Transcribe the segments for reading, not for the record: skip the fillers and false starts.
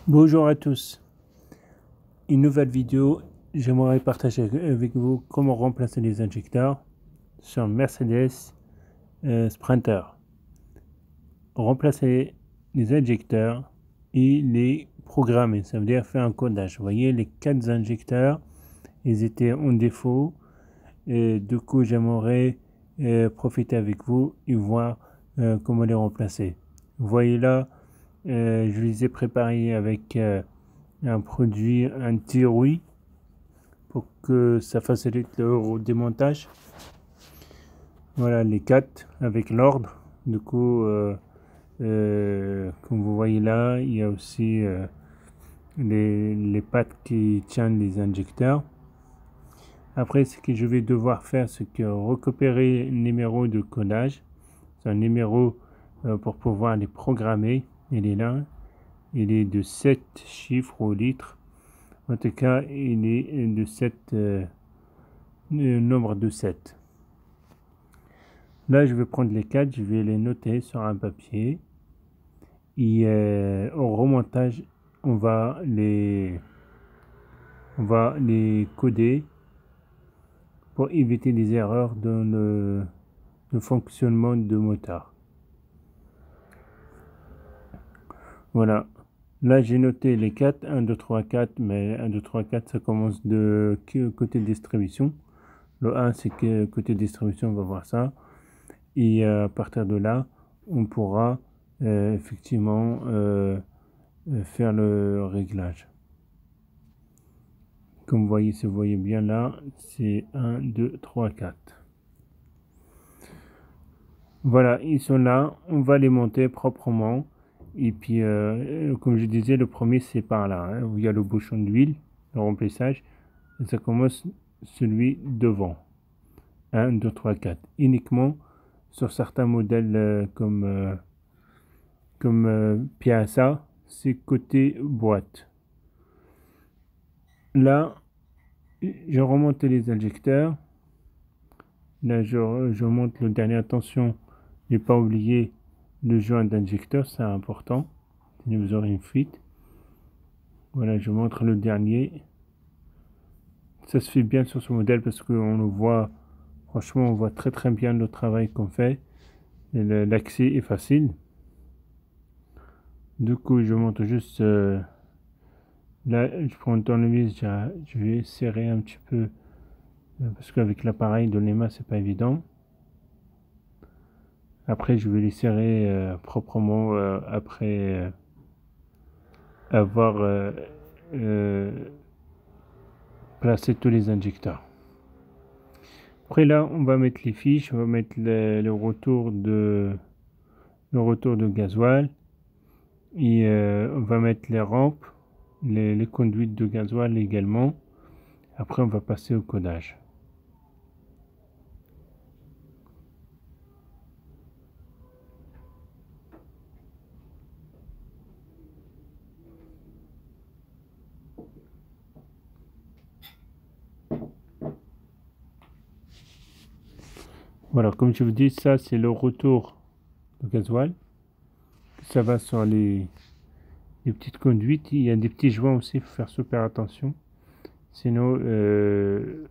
Bonjour à tous, une nouvelle vidéo. J'aimerais partager avec vous comment remplacer les injecteurs sur Mercedes Sprinter. Remplacer les injecteurs et les programmer, ça veut dire faire un codage. Vous voyez, les 4 injecteurs, ils étaient en défaut. Et du coup, j'aimerais profiter avec vous et voir comment les remplacer. Vous voyez là, je les ai préparés avec un produit anti-rouille pour que ça facilite le démontage. Voilà les 4 avec l'ordre. Du coup, comme vous voyez là, il y a aussi les pattes qui tiennent les injecteurs. Après, ce que je vais devoir faire, c'est que récupérer le numéro de codage. C'est un numéro pour pouvoir les programmer. Il est là. Il est de 7 chiffres au litre. En tout cas, il est de 7 nombre de 7. Là, je vais prendre les 4, je vais les noter sur un papier. Et au remontage, on va les coder pour éviter des erreurs dans le fonctionnement du moteur. Voilà. Là, j'ai noté les 4, 1, 2, 3, 4, mais 1, 2, 3, 4, ça commence de côté distribution. Le 1, c'est que côté distribution, on va voir ça. Et à partir de là, on pourra effectivement faire le réglage. Comme vous voyez bien là, c'est 1, 2, 3, 4. Voilà, ils sont là. On va les monter proprement. Et puis, comme je disais, le premier, c'est par là, hein, où il y a le bouchon d'huile, le remplissage. Et ça commence celui devant. 1, 2, 3, 4. Uniquement sur certains modèles comme Piazza, c'est côté boîte. Là, je remonte les injecteurs. Là, je monte le dernier. Attention, n'ai pas oublié le joint d'injecteur, c'est important. Sinon vous aurez une fuite. Voilà, je montre le dernier. Ça se fait bien sur ce modèle parce qu'on le voit, franchement, on voit très très bien le travail qu'on fait. L'accès est facile. Du coup, je monte juste. Là, je prends le tournevis, je vais serrer un petit peu parce qu'avec l'appareil de l'EMA, c'est pas évident. Après, je vais les serrer proprement après avoir placé tous les injecteurs. Après là, on va mettre les fiches, on va mettre le retour de gasoil et on va mettre les rampes, les conduites de gasoil également. Après, on va passer au codage. Voilà, comme je vous dis, ça c'est le retour de gasoil. Ça va sur les petites conduites. Il y a des petits joints aussi, il faut faire super attention. Sinon,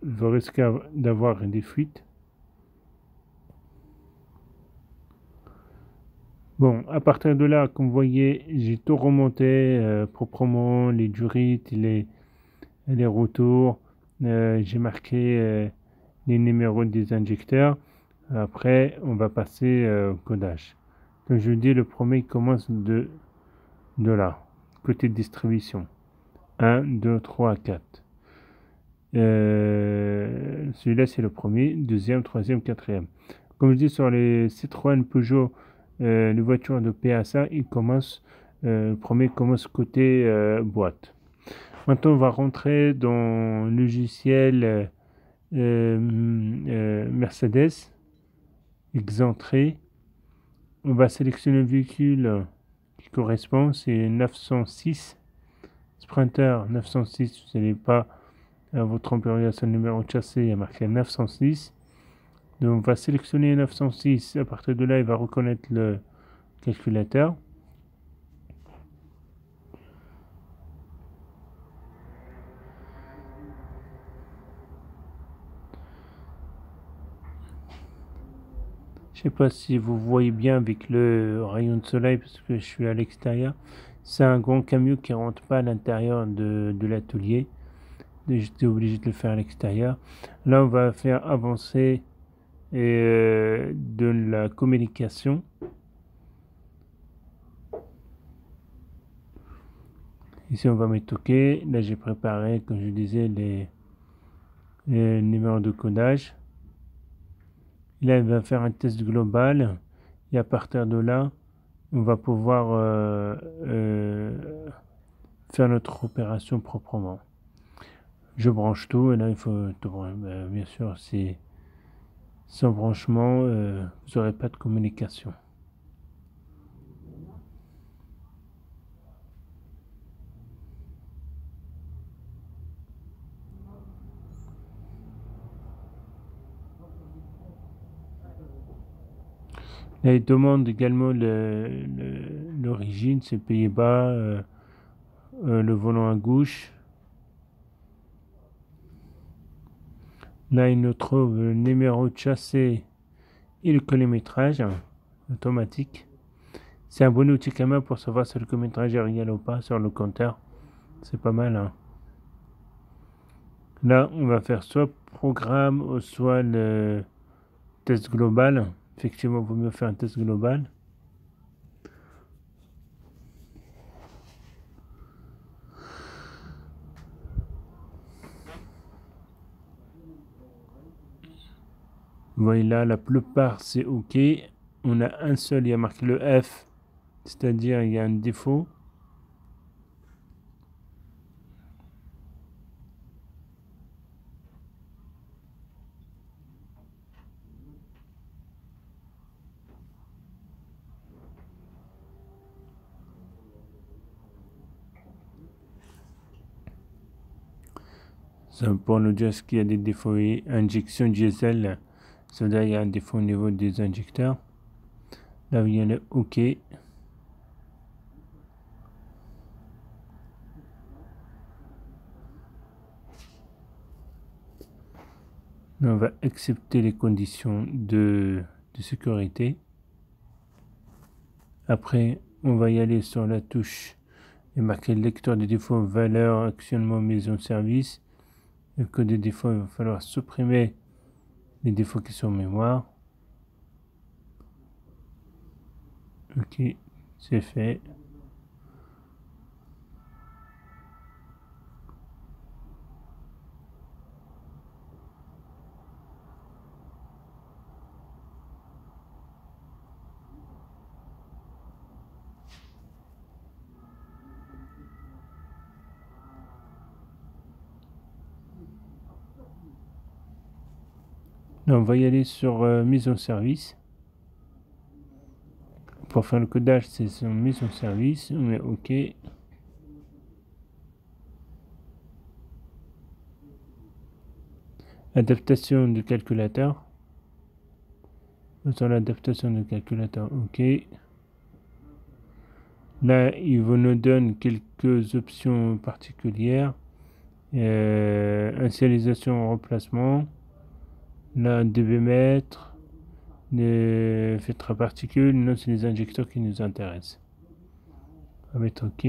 vous risquez d'avoir des fuites. Bon, à partir de là, comme vous voyez, j'ai tout remonté proprement, les durites, les retours. J'ai marqué les numéros des injecteurs. Après, on va passer au codage. Comme je vous dis, le premier commence de là, côté distribution. 1, 2, 3, 4. Celui-là, c'est le premier, deuxième, troisième, quatrième. Comme je dis, sur les Citroën, Peugeot, les voitures de PSA, le premier commence côté boîte. Maintenant, on va rentrer dans le logiciel Mercedes, exentré. On va sélectionner le véhicule qui correspond, c'est 906. Sprinter 906, vous n'allez pas vous tromper sur le numéro de châssis, il y a marqué 906. Donc on va sélectionner 906. À partir de là, il va reconnaître le calculateur. sais pas si vous voyez bien avec le rayon de soleil parce que je suis à l'extérieur. C'est un grand camion qui rentre pas à l'intérieur de l'atelier. J'étais obligé de le faire à l'extérieur. Là, on va faire avancer de la communication. Ici, on va mettre OK. Là, j'ai préparé, comme je disais, les numéros de codage. Là, il va faire un test global. Et à partir de là, on va pouvoir faire notre opération proprement. Je branche tout et là, il faut tout brancher. Bien sûr, sans branchement, vous n'aurez pas de communication. Là, il demande également l'origine, c'est Pays-Bas, le volant à gauche. Là, il nous trouve le numéro de châssis et le kilométrage automatique. C'est un bon outil quand même pour savoir si le kilométrage est réel ou pas sur le compteur. C'est pas mal, hein. Là, on va faire soit programme ou soit le test global. Effectivement, il vaut mieux faire un test global. Vous voyez là, la plupart c'est OK. On a un seul, il y a marqué le F, c'est-à-dire il y a un défaut. Ça pour nous dire qu'il y a des défauts. Injection diesel, ça veut dire qu'il y a un défaut au niveau des injecteurs. Là, il y a le OK. Là, on va accepter les conditions de sécurité. Après, on va y aller sur la touche et marquer lecteur des défauts, valeur, actionnement, mise en service. Le code des défauts, il va falloir supprimer les défauts qui sont en mémoire. OK, c'est fait. Là, on va y aller sur mise en service. Pour faire le codage, c'est sur mise en service. On met OK. Adaptation du calculateur. Sur l'adaptation du calculateur, OK. Là, il nous donne quelques options particulières. Initialisation en remplacement. Là, débitmètre. Filtre à particules. Non, c'est les injecteurs qui nous intéressent. On va mettre OK.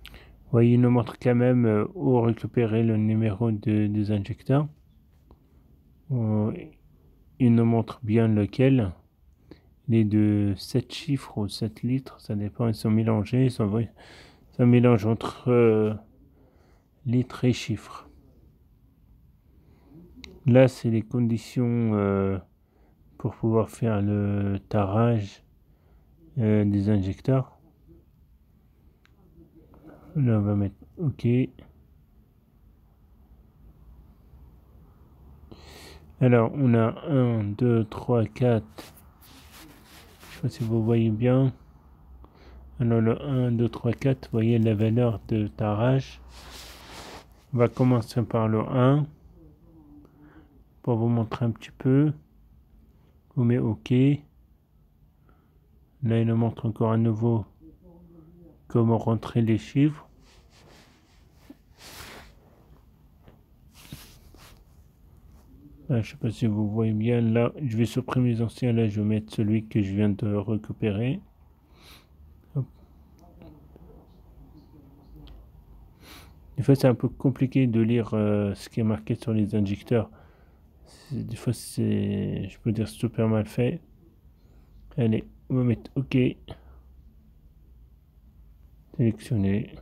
Vous voyez, il nous montre quand même où récupérer le numéro des injecteurs. Il nous montre bien lequel. Les de 7 chiffres ou 7 litres, ça dépend, ils sont mélangés. C'est un mélange entre litres et chiffres. Là, c'est les conditions pour pouvoir faire le tarage des injecteurs. Là, on va mettre OK. Alors, on a 1, 2, 3, 4. Je sais pas si vous voyez bien. Alors, le 1, 2, 3, 4, vous voyez la valeur de tarage. On va commencer par le 1. Pour vous montrer un petit peu. On met OK. Là, il nous montre encore à nouveau comment rentrer les chiffres. Là, je sais pas si vous voyez bien. Là, je vais supprimer les anciens. Là, je vais mettre celui que je viens de récupérer. Hop. Des fois, c'est un peu compliqué de lire ce qui est marqué sur les injecteurs. Des fois, c'est, je peux dire, super mal fait. Allez, on va mettre OK. Sélectionner.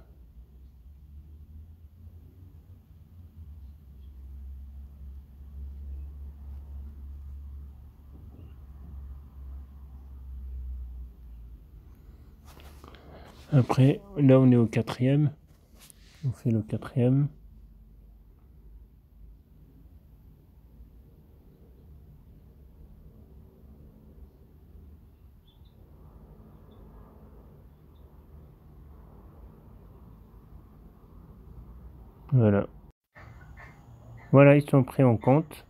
Après, là, on est au quatrième. On fait le quatrième. Voilà. Voilà, ils sont pris en compte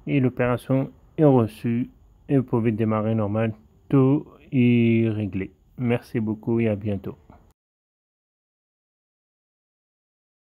et l'opération est reçue et vous pouvez démarrer normal. Tout est réglé. Merci beaucoup et à bientôt.